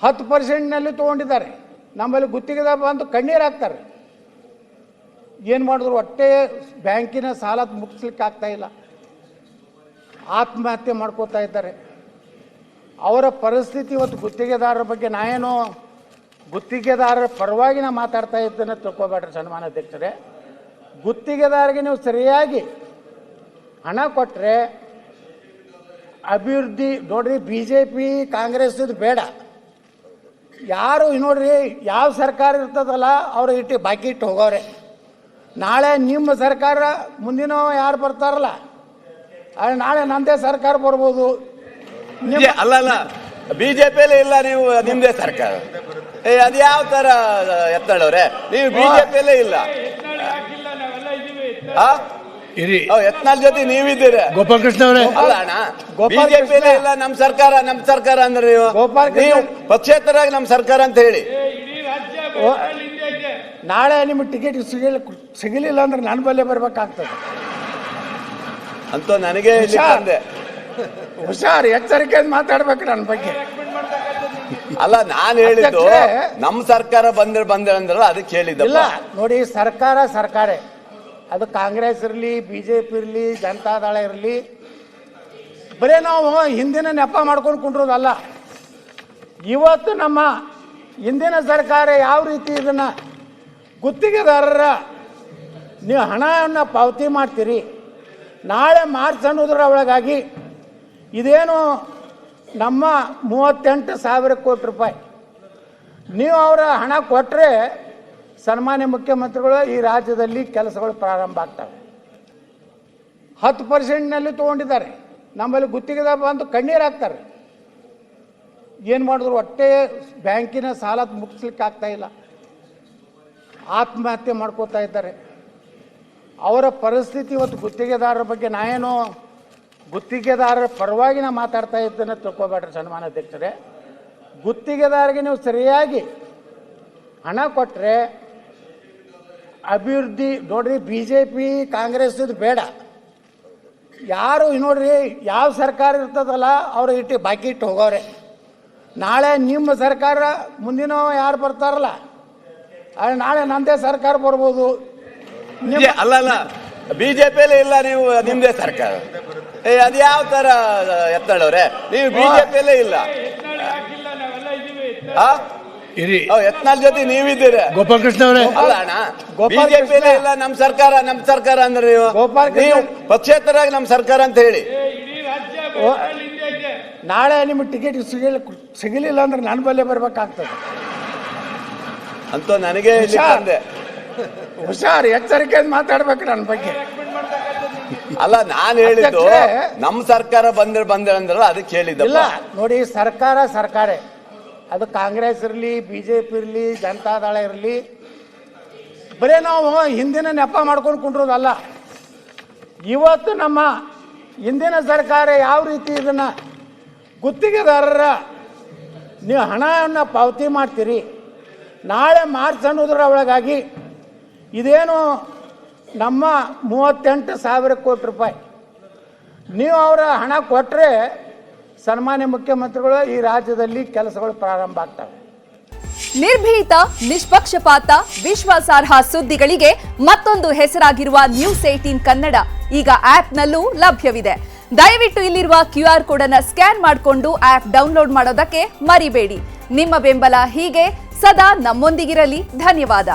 10% ತೊಗೊಂಡಿದ್ದಾರೆ. ನಮ್ಮಲ್ಲಿ ಗುತ್ತಿಗೆದಾರ ಬಂದು ಕಣ್ಣೀರು ಹಾಕ್ತಾರೆ. ಏನು ಮಾಡಿದ್ರು ಒಟ್ಟೆ ಬ್ಯಾಂಕಿನ ಸಾಲ ಮುಗಿಸ್ಲಿಕ್ಕೆ ಆಗ್ತಾ ಇಲ್ಲ. ಆತ್ಮಹತ್ಯೆ ಮಾಡ್ಕೋತಾ ಇದ್ದಾರೆ. ಅವರ ಪರಿಸ್ಥಿತಿ ಇವತ್ತು ಗುತ್ತಿಗೆದಾರರ ಬಗ್ಗೆ ನಾನೇನೋ ಗುತ್ತಿಗೆದಾರರ ಪರವಾಗಿ ನಾ ಮಾತಾಡ್ತಾ ಇದ್ದೇನೆ ತಿಳ್ಕೊಬೇಡ್ರಿ ಸನ್ಮಾನ್ಯ ಅಧ್ಯಕ್ಷರೇ. ಗುತ್ತಿಗೆದಾರರಿಗೆ ನೀವು ಸರಿಯಾಗಿ ಹಣ ಕೊಟ್ಟರೆ ಅಭಿವೃದ್ಧಿ ನೋಡ್ರಿ. BJP ಕಾಂಗ್ರೆಸ್ ಇದು ಬೇಡ. ಯಾರು ನೋಡ್ರಿ ಯಾವ ಸರ್ಕಾರ ಇರ್ತದಲ್ಲ ಅವರು ಇಟ್ಟು ಬಾಕಿ ಇಟ್ಟು ಹೋಗೋರೆ. ನಾಳೆ ನಿಮ್ಮ ಸರ್ಕಾರ ಮುಂದಿನ ಯಾರು ಬರ್ತಾರಲ್ಲ ನಾಳೆ ನಮ್ಮದೇ ಸರ್ಕಾರ ಬರ್ಬೋದು. ಅಲ್ಲ ಬಿಜೆಪಿಯಲ್ಲಿ ಇಲ್ಲ, ನೀವು ನಿಮ್ದೇ ಸರ್ಕಾರ. ಅದು ಯಾವ ತರ ಎತ್ತಳವ್ರೆ, ನೀವು ಬಿಜೆಪಿಯಲ್ಲೇ ಇಲ್ಲ. ಯತ್ನಾಳ್ ಜೊತೆ ನೀವಿದ್ದೀರ ಗೋಪಾಲಕೃಷ್ಣ ಅವರೇ. ಅಲ್ಲ ಅಣ್ಣ, ಬಿಜೆಪಿಯಲ್ಲೇ ಇಲ್ಲ ನಮ್ಮ ಸರ್ಕಾರ ಅಂದ್ರೆ ನೀವು ಪಕ್ಷೇತರಾಗಿ ನಮ್ಮ ಸರ್ಕಾರ ಅಂತ ಹೇಳಿ. ನಾಳೆ ನಿಮ್ಗೆ ಟಿಕೆಟ್ ಸಿಗಲಿಲ್ಲ ಅಂದ್ರೆ ನನ್ನ ಬಲ್ಲೆ ಬರ್ಬೇಕಾಗ್ತದೆ ಅಂತ ನನಗೆ ಹುಷಾರ್ ಎಚ್ಚರಿಕೆ ಮಾತಾಡ್ಬೇಕು ನನ್ನ ಬಗ್ಗೆ. ಅಲ್ಲ ನಾನು ಹೇಳಿದ್ದು ನಮ್ಮ ಸರ್ಕಾರ ಬಂದ್ರೆ ಅಂದ್ರಲ್ಲ ಅದಕ್ಕೆ ಹೇಳಿದ್ದ. ಇಲ್ಲ ನೋಡಿ, ಸರ್ಕಾರ ಅದು ಕಾಂಗ್ರೆಸ್ ಇರಲಿ BJP ಇರಲಿ ಜನತಾದಳ ಇರಲಿ, ಬರೀ ನಾವು ಹಿಂದಿನ ನೆಪ ಮಾಡ್ಕೊಂಡು ಕುಂಡ್ರೋದಲ್ಲ. ಇವತ್ತು ನಮ್ಮ ಹಿಂದಿನ ಸರ್ಕಾರ ಯಾವ ರೀತಿ ಇದನ್ನ ಗುತ್ತಿಗೆದಾರರ ನೀವು ಹಣವನ್ನು ಪಾವತಿ ಮಾಡ್ತೀರಿ, ನಾಳೆ ಮಾರ್ಚ್ ಅನ್ನೋದ್ರ ಒಳಗಾಗಿ ಇದೇನು ನಮ್ಮ 38,000 ಕೋಟಿ ರೂಪಾಯಿ ನೀವು ಅವರ ಹಣ ಕೊಟ್ಟರೆ ಸನ್ಮಾನ್ಯ ಮುಖ್ಯಮಂತ್ರಿಗಳು ಈ ರಾಜ್ಯದಲ್ಲಿ ಕೆಲಸಗಳು ಪ್ರಾರಂಭ ಆಗ್ತವೆ. 10% ತೊಗೊಂಡಿದ್ದಾರೆ. ನಮ್ಮಲ್ಲಿ ಗುತ್ತಿಗೆದಾರ ಬಂದು ಕಣ್ಣೀರು ಹಾಕ್ತಾರೆ. ಏನು ಮಾಡಿದ್ರು ಒಟ್ಟೆ ಬ್ಯಾಂಕಿನ ಸಾಲ ಮುಗಿಸ್ಲಿಕ್ಕೆ ಆಗ್ತಾ ಇಲ್ಲ. ಆತ್ಮಹತ್ಯೆ ಮಾಡ್ಕೋತಾ ಇದ್ದಾರೆ. ಅವರ ಪರಿಸ್ಥಿತಿ ಇವತ್ತು ಗುತ್ತಿಗೆದಾರರ ಬಗ್ಗೆ ನಾನೇನೋ ಗುತ್ತಿಗೆದಾರರ ಪರವಾಗಿ ನಾ ಮಾತಾಡ್ತಾ ಇದ್ದೇನೆ ತಿಳ್ಕೊಬೇಡ್ರಿ ಸನ್ಮಾನ್ಯ ಅಧ್ಯಕ್ಷರೇ. ಗುತ್ತಿಗೆದಾರರಿಗೆ ನೀವು ಸರಿಯಾಗಿ ಹಣ ಕೊಟ್ಟರೆ ಅಭಿವೃದ್ಧಿ ನೋಡ್ರಿ. BJP ಕಾಂಗ್ರೆಸ್ ಇದು ಬೇಡ. ಯಾರು ನೋಡ್ರಿ ಯಾವ ಸರ್ಕಾರ ಇರ್ತದಲ್ಲ ಅವರು ಇಟ್ಟು ಬಾಕಿ ಇಟ್ಟು ಹೋಗೋರೆ. ನಾಳೆ ನಿಮ್ಮ ಸರ್ಕಾರ ಮುಂದಿನ ಯಾರು ಬರ್ತಾರಲ್ಲ ನಾಳೆ ನಮ್ಮದೇ ಸರ್ಕಾರ ಬರ್ಬೋದು. ಅಲ್ಲ ಬಿಜೆಪಿಯಲ್ಲೇ ಇಲ್ಲ, ನೀವು ನಿಮ್ದೇ ಸರ್ಕಾರ. ಅದು ಯಾವ ತರ ಎತ್ತಳವ್ರೆ, ನೀವು ಬಿಜೆಪಿಯಲ್ಲೇ ಇಲ್ಲ. ಯತ್ನಾಳ್ ಜೊತೆ ನೀವಿದ್ದೀರ ಗೋಪಾಲಕೃಷ್ಣ ಅವರೇ. ಅಲ್ಲ ಅಣ್ಣ, ಬಿಜೆಪಿಯಲ್ಲೇ ಇಲ್ಲ ನಮ್ಮ ಸರ್ಕಾರ ಅಂದ್ರೆ ನೀವು ಪಕ್ಷೇತರಾಗಿ ನಮ್ಮ ಸರ್ಕಾರ ಅಂತ ಹೇಳಿ. ನಾಳೆ ನಿಮ್ಗೆ ಟಿಕೆಟ್ ಸಿಗಲಿಲ್ಲ ಅಂದ್ರೆ ನನ್ನ ಬಲ್ಲೆ ಬರ್ಬೇಕಾಗ್ತದೆ ಅಂತ ನನಗೆ ಹುಷಾರ್ ಎಚ್ಚರಿಕೆ ಮಾತಾಡ್ಬೇಕು ನನ್ನ ಬಗ್ಗೆ. ಅಲ್ಲ ನಾನು ಹೇಳಿದ್ದು ನಮ್ಮ ಸರ್ಕಾರ ಬಂದ್ರೆ ಅಂದ್ರಲ್ಲ ಅದಕ್ಕೆ ಹೇಳಿದ್ದ. ಇಲ್ಲ ನೋಡಿ, ಸರ್ಕಾರ ಅದು ಕಾಂಗ್ರೆಸ್ ಇರಲಿ BJP ಇರಲಿ ಜನತಾದಳ ಇರಲಿ, ಬರೀ ನಾವು ಹಿಂದಿನ ನೆಪ ಮಾಡ್ಕೊಂಡು ಕುಂಡ್ರೋದಲ್ಲ. ಇವತ್ತು ನಮ್ಮ ಹಿಂದಿನ ಸರ್ಕಾರ ಯಾವ ರೀತಿ ಇದನ್ನ ಗುತ್ತಿಗೆದಾರರ ನೀವು ಹಣವನ್ನು ಪಾವತಿ ಮಾಡ್ತೀರಿ, ನಾಳೆ ಮಾರ್ಚ್ ಅನ್ನೋದ್ರ ಒಳಗಾಗಿ ಇದೇನು ನಮ್ಮ 38,000 ಕೋಟಿ ರೂಪಾಯಿ ನೀವು ಅವರ ಹಣ ಕೊಟ್ಟರೆ ಸನ್ಮಾನ್ಯ ಮುಖ್ಯಮಂತ್ರಿಗಳು ಈ ರಾಜ್ಯದಲ್ಲಿ ಕೆಲಸಗಳು ಪ್ರಾರಂಭ ಆಗ್ತವೆ. ನಿರ್ಭೀತ, ನಿಷ್ಪಕ್ಷಪಾತ, ವಿಶ್ವಾಸಾರ್ಹ ಸುದ್ದಿಗಳಿಗೆ ಮತ್ತೊಂದು ಹೆಸರಾಗಿರುವ ನ್ಯೂಸ್ 18 ಕನ್ನಡ ಈಗ ಆಪ್ನಲ್ಲೂ ಲಭ್ಯವಿದೆ. ದಯವಿಟ್ಟು ಇಲ್ಲಿರುವ QR ಕೋಡ್ ಅನ್ನು ಸ್ಕ್ಯಾನ್ ಮಾಡಿಕೊಂಡು ಆಪ್ ಡೌನ್ಲೋಡ್ ಮಾಡೋದಕ್ಕೆ ಮರಿಬೇಡಿ. ನಿಮ್ಮ ಬೆಂಬಲ ಹೀಗೆ ಸದಾ ನಮ್ಮೊಂದಿಗಿರಲಿ. ಧನ್ಯವಾದ.